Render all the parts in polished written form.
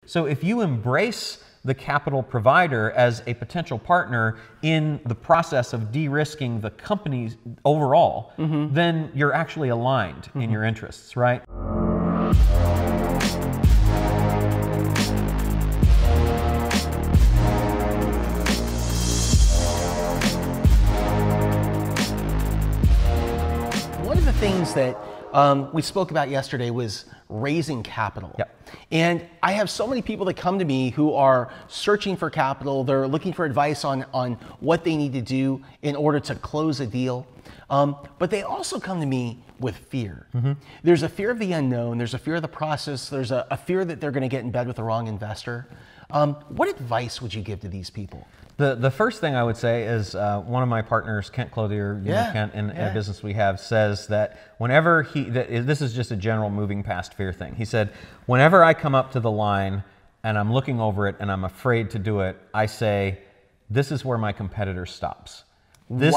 So if you embrace the capital provider as a potential partner in the process of de-risking the company overall, then you're actually aligned in your interests, right? One of the things that we spoke about yesterday was raising capital. Yep. And I have so many people that come to me who are searching for capital. They're looking for advice on what they need to do in order to close a deal. But they also come to me with fear. There's a fear of the unknown. There's a fear of the process. There's a fear that they're going to get in bed with the wrong investor. What advice would you give to these people? The first thing I would say is one of my partners, Kent Clothier, Kent, in a business we have, says that whenever this is just a general moving past fear thing. He said, whenever I come up to the line and I'm looking over it and I'm afraid to do it, I say, this is where my competitor stops. This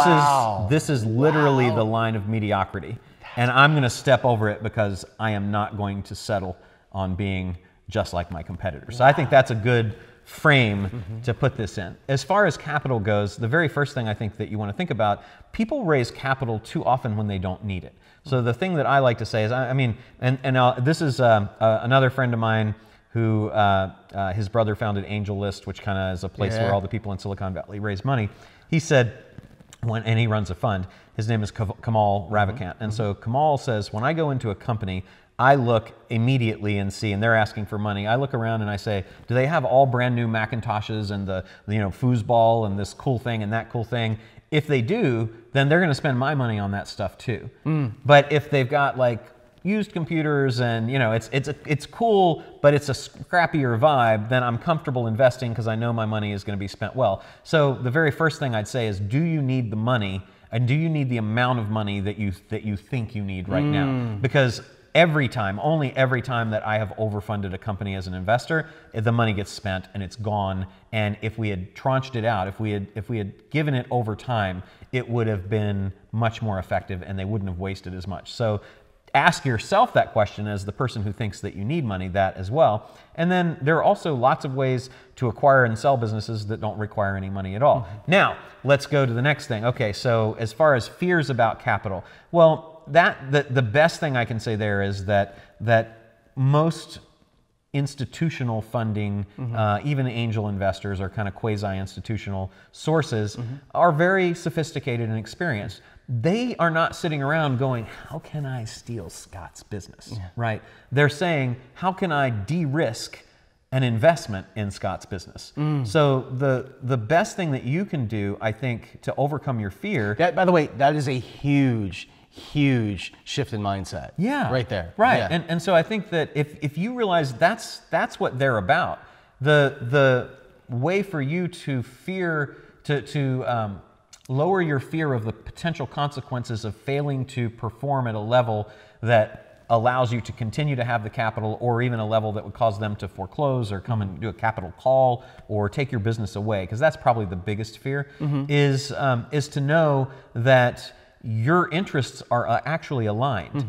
is literally the line of mediocrity. And I'm going to step over it because I am not going to settle on being just like my competitor. So I think that's a good frame to put this in. As far as capital goes, the very first thing I think that you want to think about, people raise capital too often when they don't need it. So the thing that I like to say is, this is another friend of mine who his brother founded AngelList, which kind of is a place where all the people in Silicon Valley raise money. He said, and he runs a fund, his name is Kamal Ravikant. And so Kamal says, when I go into a company, I look immediately and see, and they're asking for money. I look around and I say, do they have all brand new Macintoshes and the foosball and this cool thing and that cool thing? If they do, then they're going to spend my money on that stuff too. But if they've got like used computers and it's cool, but it's a scrappier vibe, then I'm comfortable investing because I know my money is going to be spent well. So the very first thing I'd say is, do you need the money, and do you need the amount of money that you think you need right now? Because only every time that I have overfunded a company as an investor, the money gets spent and it's gone. And if we had tranched it out, if we had given it over time, it would have been much more effective and they wouldn't have wasted as much. So ask yourself that question as the person who thinks that you need money, that as well. And then there are also lots of ways to acquire and sell businesses that don't require any money at all. Now, let's go to the next thing. Okay, so as far as fears about capital, well, the best thing I can say there is that most institutional funding, even angel investors or kind of quasi-institutional sources, are very sophisticated and experienced. They are not sitting around going, how can I steal Scott's business, right? They're saying, how can I de-risk an investment in Scott's business? So the best thing that you can do, I think, to overcome your fear... By the way, that is a huge shift in mindset. Yeah. Right there. Right. Yeah. And so I think that if you realize that's what they're about, the way for you to lower your fear of the potential consequences of failing to perform at a level that allows you to continue to have the capital, or even a level that would cause them to foreclose or come and do a capital call or take your business away, because that's probably the biggest fear, is to know that your interests are actually aligned.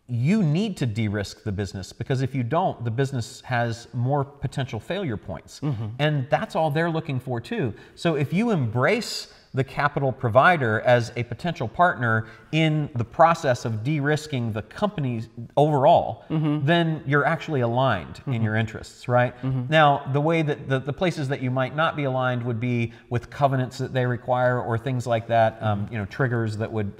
You need to de-risk the business, because if you don't, the business has more potential failure points. And that's all they're looking for too. So if you embrace the capital provider as a potential partner in the process of de-risking the company overall, then you're actually aligned in your interests, right? Now, the way that the places that you might not be aligned would be with covenants that they require or things like that, triggers that would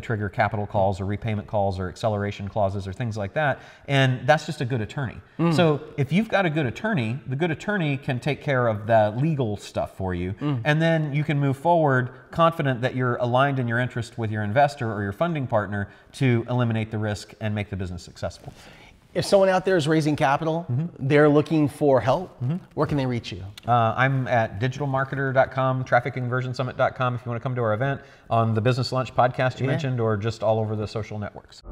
trigger capital calls or repayment calls or acceleration clauses or things like that. And that's just a good attorney. So if you've got a good attorney, the good attorney can take care of the legal stuff for you. And then you can move forward confident that you're aligned in your interest with your investor or your funding partner to eliminate the risk and make the business successful. If someone out there is raising capital, they're looking for help, where can they reach you? I'm at digitalmarketer.com, trafficconversionsummit.com if you want to come to our event, on the Business Lunch podcast you mentioned, or just all over the social networks.